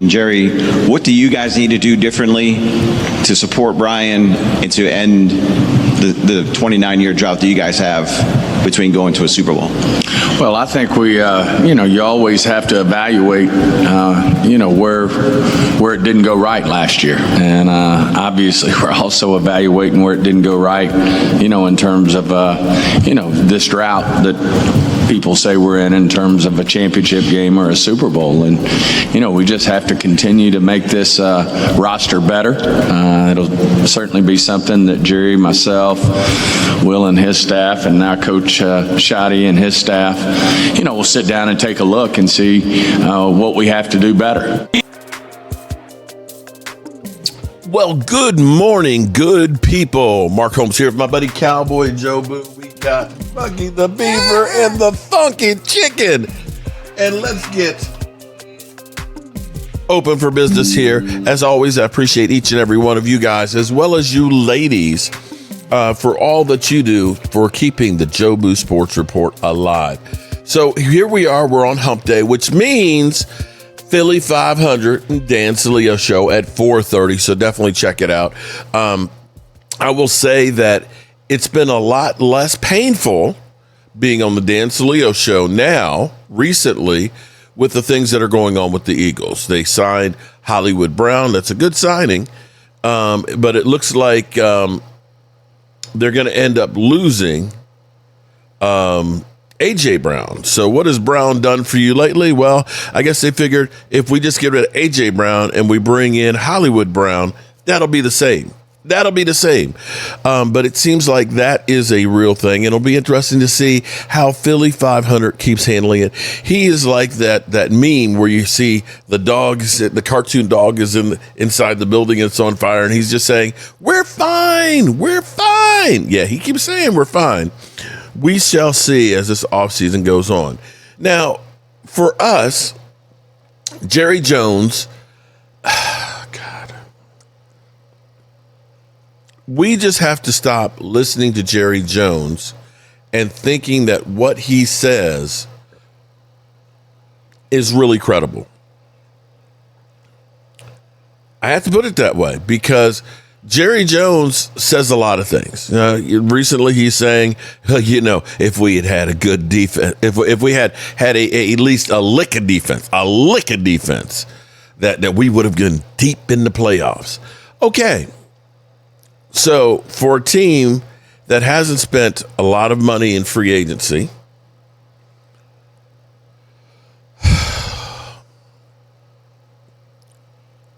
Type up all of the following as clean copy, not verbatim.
Jerry, what do you guys need to do differently to support Brian and to end the 29-year drought that you guys have between going to a Super Bowl? Well, I think we, you always have to evaluate, where it didn't go right last year. And obviously, we're also evaluating where it didn't go right, in terms of, this drought that people say we're in terms of a championship game or a Super Bowl. And, we just have to continue to make this roster better. It'll certainly be something that Jerry, myself, Will and his staff, and now Coach Shoddy and his staff, we'll sit down and take a look and see what we have to do better. Well, good morning, good people. Mark Holmes here with my buddy Cowboy Joe Boo. We got Bucky the Beaver and the Funky Chicken. And let's get open for business here. As always, I appreciate each and every one of you guys, as well as you ladies, for all that you do for keeping the Joe Boo Sports Report alive. So here we are, we're on Hump Day, which means Philly 500 and Dan Saleo show at 4:30. So definitely check it out. I will say that it's been a lot less painful being on the Dan Saleo show now, recently, with the things that are going on with the Eagles. They signed Hollywood Brown. That's a good signing. But it looks like they're going to end up losing A.J. Brown. So what has Brown done for you lately? Well, I guess they figured if we just get rid of A.J. Brown and we bring in Hollywood Brown, that'll be the same. That'll be the same. But it seems like that is a real thing. It'll be interesting to see how Philly 500 keeps handling it. He is like that meme where you see the cartoon dog is inside the building and it's on fire, and he's just saying, "We're fine. We're fine." Yeah, he keeps saying we're fine. We shall see as this offseason goes on. Now, for us, Jerry Jones, God, we just have to stop listening to Jerry Jones and thinking that what he says is really credible. I have to put it that way because Jerry Jones says a lot of things. Recently, he's saying, if we had a good defense, if we had at least a lick of defense, that we would have been deep in the playoffs. Okay. So for a team that hasn't spent a lot of money in free agency,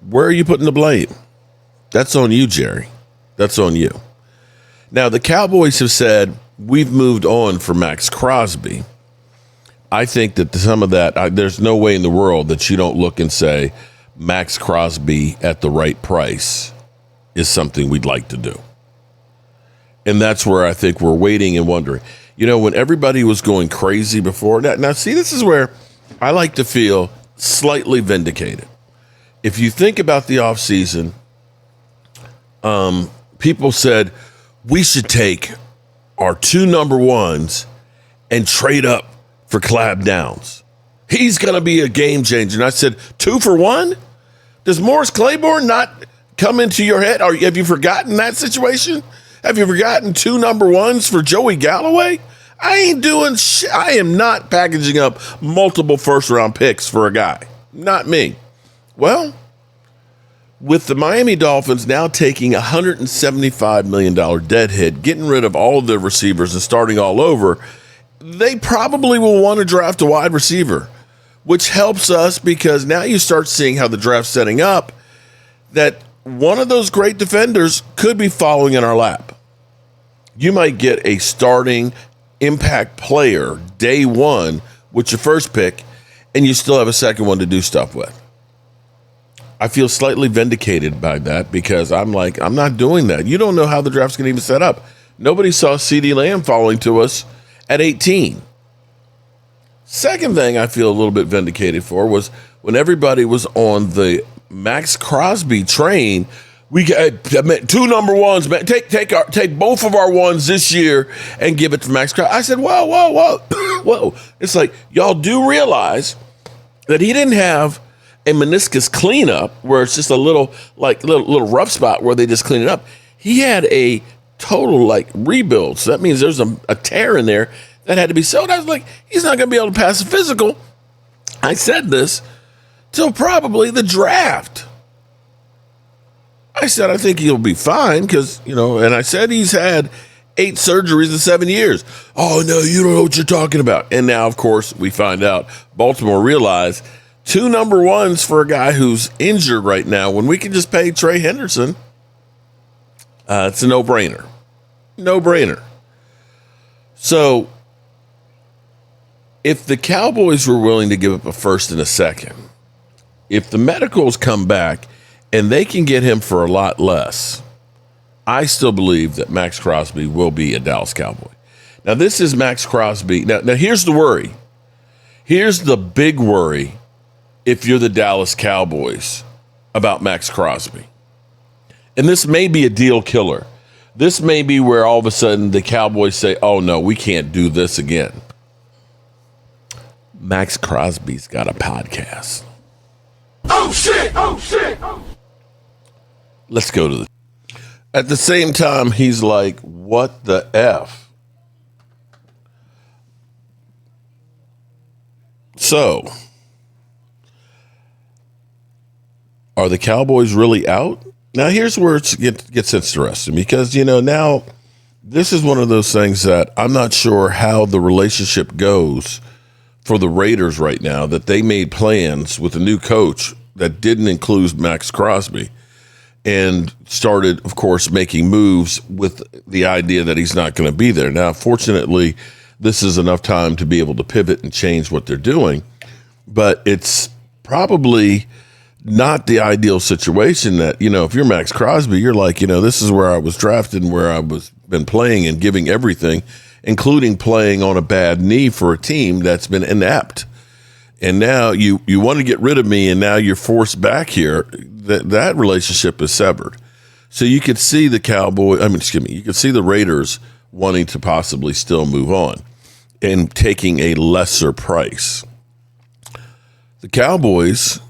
where are you putting the blame? That's on you, Jerry. That's on you. Now, the Cowboys have said, we've moved on for Maxx Crosby. I think that some of that, there's no way in the world that you don't look and say, Maxx Crosby at the right price is something we'd like to do. And that's where I think we're waiting and wondering. When everybody was going crazy before that. Now, see, this is where I like to feel slightly vindicated. If you think about the offseason, people said we should take our 2 number ones and trade up for Clab Downs. He's going to be a game changer. And I said, 2 for 1? Does Morris Claiborne not come into your head? Have you forgotten that situation? Have you forgotten 2 number ones for Joey Galloway? I ain't doing shit. I am not packaging up multiple first-round picks for a guy. Not me. Well, with the Miami Dolphins now taking a $175 million dead hit, getting rid of all of their receivers and starting all over, they probably will want to draft a wide receiver, which helps us because now you start seeing how the draft's setting up, that one of those great defenders could be following in our lap. You might get a starting impact player day one with your first pick, and you still have a second one to do stuff with. I feel slightly vindicated by that because I'm not doing that. You don't know how the draft's going to even set up. Nobody saw CeeDee Lamb falling to us at 18. Second thing I feel a little bit vindicated for was when everybody was on the Maxx Crosby train. We got 2 number ones, man. Take both of our ones this year and give it to Maxx Crosby. I said, whoa. It's like, y'all do realize that he didn't have a meniscus cleanup where it's just a little rough spot where they just clean it up. He had a total rebuild. So that means there's a tear in there that had to be sewed. I was like, he's not going to be able to pass a physical. I said this till probably the draft. I said, I think he'll be fine because, and I said he's had 8 surgeries in 7 years. Oh, no, you don't know what you're talking about. And now, of course, we find out Baltimore realized 2 number ones for a guy who's injured right now when we can just pay Trey Henderson. It's a no-brainer. No-brainer. So if the Cowboys were willing to give up a first and a second, if the medicals come back and they can get him for a lot less, I still believe that Maxx Crosby will be a Dallas Cowboy. Now, this is Maxx Crosby. Now, here's the worry. Here's the big worry if you're the Dallas Cowboys about Maxx Crosby. And this may be a deal killer. This may be where all of a sudden the Cowboys say, oh, no, we can't do this again. Maxx Crosby's got a podcast. Oh, shit! Oh, shit! Oh. Let's go to the... At the same time, he's like, what the F? So, are the Cowboys really out? Now, here's where it gets interesting because, now this is one of those things that I'm not sure how the relationship goes for the Raiders right now, that they made plans with a new coach that didn't include Maxx Crosby and started, of course, making moves with the idea that he's not going to be there. Now, fortunately, this is enough time to be able to pivot and change what they're doing, but it's probably not the ideal situation that, if you're Maxx Crosby, you're like, this is where I was drafted and where I was been playing and giving everything, including playing on a bad knee for a team that's been inept. And now you want to get rid of me, and now you're forced back here. That relationship is severed. So you could see you could see the Raiders wanting to possibly still move on and taking a lesser price. The Cowboys,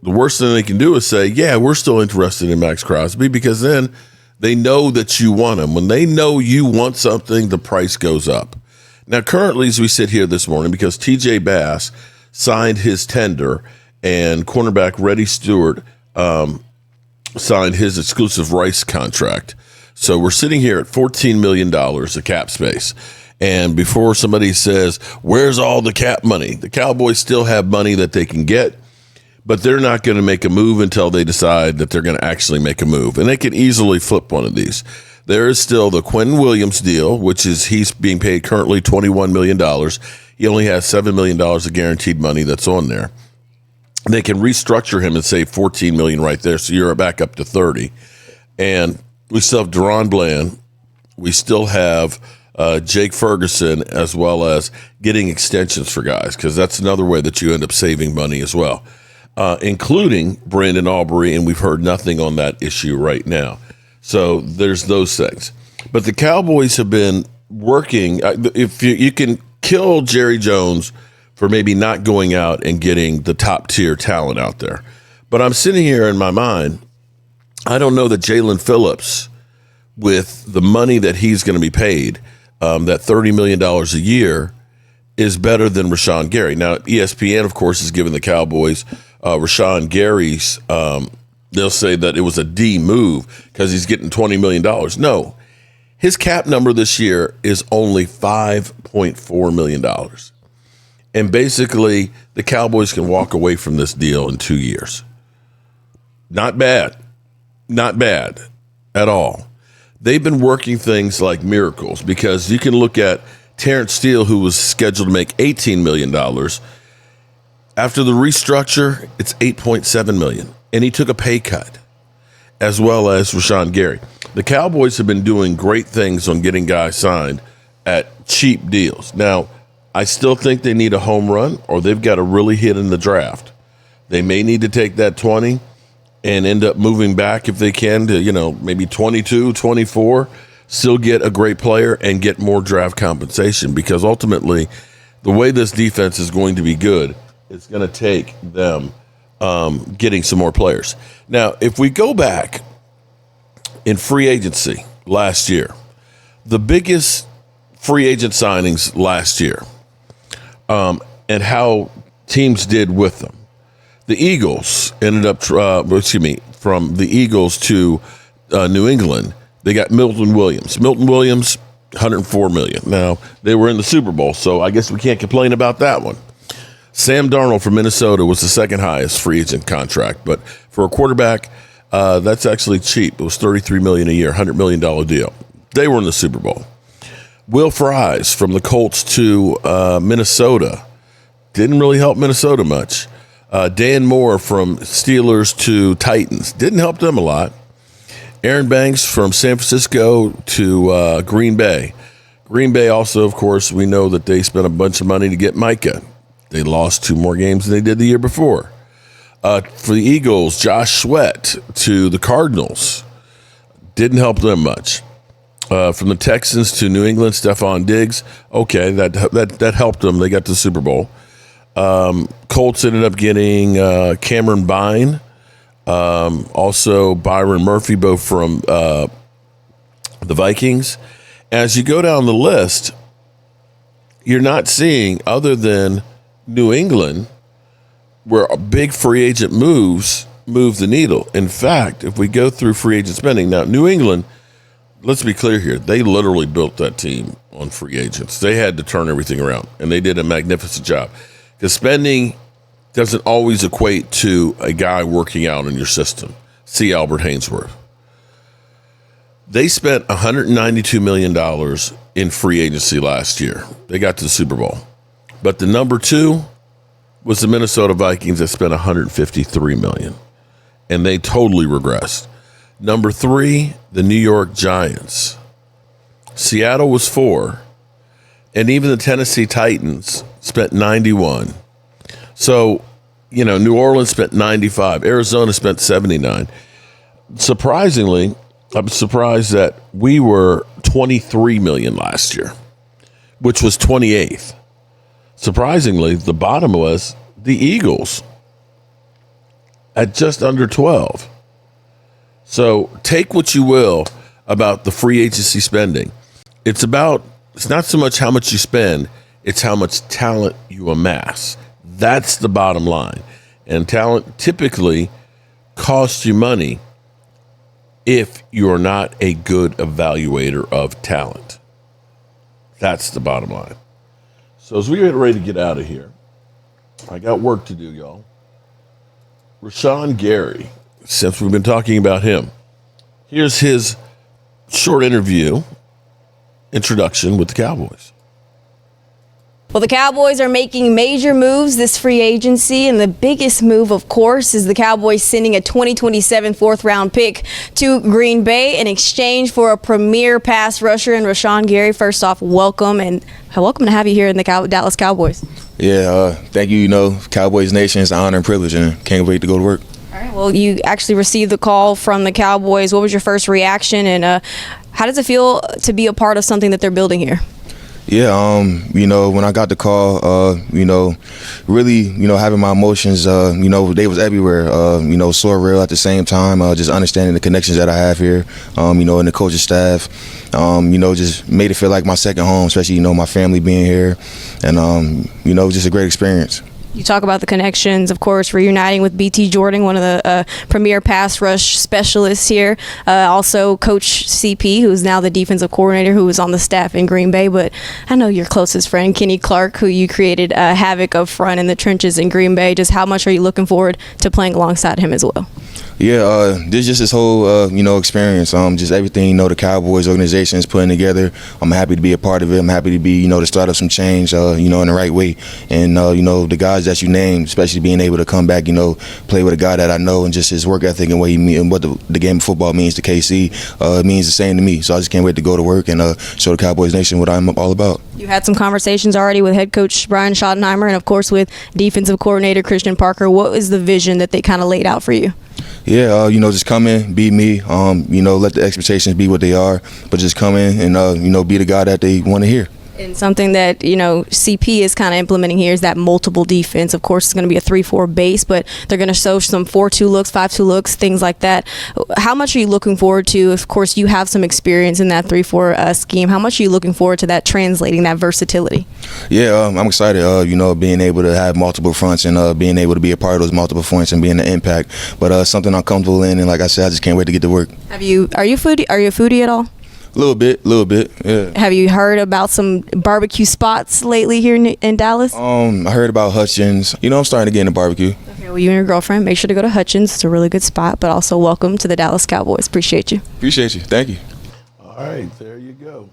the worst thing they can do is say, yeah, we're still interested in Maxx Crosby, because then they know that you want him. When they know you want something, the price goes up. Now, currently, as we sit here this morning, because TJ Bass signed his tender and cornerback Reddy Stewart signed his exclusive rights contract. So we're sitting here at $14 million of cap space. And before somebody says, where's all the cap money? The Cowboys still have money that they can get, but they're not going to make a move until they decide that they're going to actually make a move. And they can easily flip one of these. There is still the Quentin Williams deal, which is he's being paid currently $21 million. He only has $7 million of guaranteed money that's on there. They can restructure him and save $14 million right there, so you're back up to 30. And we still have Deron Bland. We still have Jake Ferguson, as well as getting extensions for guys, because that's another way that you end up saving money as well, including Brandon Aubrey, and we've heard nothing on that issue right now. So there's those things. But the Cowboys have been working. If you can kill Jerry Jones for maybe not going out and getting the top tier talent out there. But I'm sitting here in my mind, I don't know that Jalen Phillips, with the money that he's going to be paid, that $30 million a year, is better than Rashan Gary. Now, ESPN, of course, has given the Cowboys Rashan Gary's, they'll say that it was a D move because he's getting $20 million. No, his cap number this year is only $5.4 million. And basically, the Cowboys can walk away from this deal in 2 years. Not bad. Not bad at all. They've been working things like miracles, because you can look at Terrence Steele, who was scheduled to make $18 million. After the restructure, it's $8.7 million. And he took a pay cut, as well as Rashan Gary. The Cowboys have been doing great things on getting guys signed at cheap deals. Now, I still think they need a home run, or they've got to really hit in the draft. They may need to take that 20 and end up moving back if they can to, maybe 22, 24, still get a great player and get more draft compensation, because ultimately the way this defense is going to be good, it's going to take them getting some more players. Now, if we go back in free agency last year, the biggest free agent signings last year, and how teams did with them. The Eagles ended up, from the Eagles to New England, they got Milton Williams. Milton Williams, $104 million. Now, they were in the Super Bowl, so I guess we can't complain about that one. Sam Darnold from Minnesota was the second highest free agent contract, but for a quarterback, that's actually cheap. It was $33 million a year, $100 million deal. They were in the Super Bowl. Will Fries from the Colts to Minnesota didn't really help Minnesota much. Dan Moore from Steelers to Titans didn't help them a lot. Aaron Banks from San Francisco to Green Bay. Green Bay also, of course, we know that they spent a bunch of money to get Micah. They lost 2 more games than they did the year before. For the Eagles, Josh Sweat to the Cardinals didn't help them much. From the Texans to New England, Stephon Diggs. Okay, that helped them. They got to the Super Bowl. Colts ended up getting Cameron Bine, also Byron Murphy, both from the Vikings. As you go down the list, you're not seeing, other than New England, where big free agent moves move the needle. In fact, if we go through free agent spending, now New England, let's be clear here, they literally built that team on free agents. They had to turn everything around, and they did a magnificent job. Because spending doesn't always equate to a guy working out in your system. See Albert Hainsworth. They spent $192 million in free agency last year. They got to the Super Bowl. But the number 2 was the Minnesota Vikings that spent $153 million. And they totally regressed. Number 3, the New York Giants. Seattle was 4. And even the Tennessee Titans spent 91. So, New Orleans spent 95. Arizona spent 79. Surprisingly, I'm surprised that we were $23 million last year, which was 28th. Surprisingly, the bottom was the Eagles at just under 12. So take what you will about the free agency spending. It's not so much how much you spend, it's how much talent you amass. That's the bottom line. And talent typically costs you money if you're not a good evaluator of talent. That's the bottom line. So as we get ready to get out of here, I got work to do, y'all. Rashan Gary, since we've been talking about him, here's his short introduction with the Cowboys. Well, the Cowboys are making major moves this free agency, and the biggest move, of course, is the Cowboys sending a 2027 fourth-round pick to Green Bay in exchange for a premier pass rusher in Rashan Gary. First off, welcome, and welcome to have you here in the Dallas Cowboys. Yeah, thank you. Cowboys Nation is an honor and privilege, and can't wait to go to work. All right, well, you actually received the call from the Cowboys. What was your first reaction, and how does it feel to be a part of something that they're building here? Yeah, when I got the call, really, having my emotions, they was everywhere, surreal at the same time, just understanding the connections that I have here, and the coaching staff, just made it feel like my second home, especially, my family being here, and, just a great experience. You talk about the connections, of course, reuniting with B.T. Jordan, one of the premier pass rush specialists here. Also, Coach CP, who is now the defensive coordinator, who was on the staff in Green Bay. But I know your closest friend, Kenny Clark, who you created havoc up front in the trenches in Green Bay. Just how much are you looking forward to playing alongside him as well? Yeah, this whole, experience, just everything, the Cowboys organization is putting together. I'm happy to be a part of it. I'm happy to be, to start up some change, in the right way. And, the guys that you named, especially being able to come back, play with a guy that I know and just his work ethic and what the game of football means to KC, it means the same to me. So I just can't wait to go to work and show the Cowboys Nation what I'm all about. You had some conversations already with head coach Brian Schottenheimer and, of course, with defensive coordinator Christian Parker. What was the vision that they kind of laid out for you? Yeah, just come in, be me, let the expectations be what they are, but just come in and, be the guy that they want to hear. And something that, CP is kind of implementing here is that multiple defense. Of course, it's going to be a 3-4 base, but they're going to show some 4-2 looks, 5-2 looks, things like that. How much are you looking forward to? Of course, you have some experience in that 3-4 scheme. How much are you looking forward to that translating, that versatility? Yeah, I'm excited, being able to have multiple fronts and being able to be a part of those multiple fronts and being an impact. But something I'm comfortable in, and like I said, I just can't wait to get to work. Are you a foodie at all? A little bit, yeah. Have you heard about some barbecue spots lately here in Dallas? I heard about Hutchins. I'm starting to get into barbecue. Okay, well, you and your girlfriend, make sure to go to Hutchins. It's a really good spot, but also welcome to the Dallas Cowboys. Appreciate you. Appreciate you. Thank you. All right, there you go.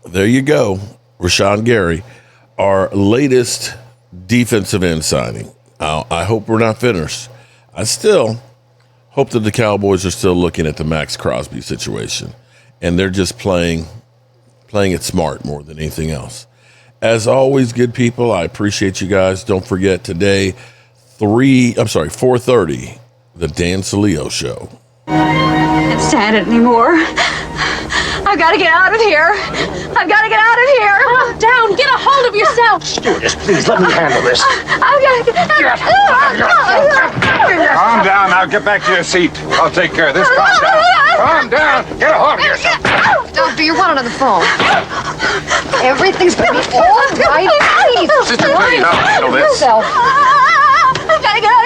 There you go. Rashan Gary, our latest defensive end signing. I hope we're not finished. I still hope that the Cowboys are still looking at the Maxx Crosby situation, and they're just playing it smart more than anything else. As always, good people, I appreciate you guys. Don't forget today, 4:30, the Dan Salio Show. Can't stand it anymore. I've got to get out of here. I've got to get out of here. Calm down. Get a hold of yourself. Stewardess, please let me handle this. I've got to get Calm down. Now get back to your seat. I'll take care of this. Calm down. Calm down. Get a hold of yourself. Doctor, you're wanted on the phone. Everything's gonna be all right. Please, Sister, please, I'll handle this. yourself. I've got to get out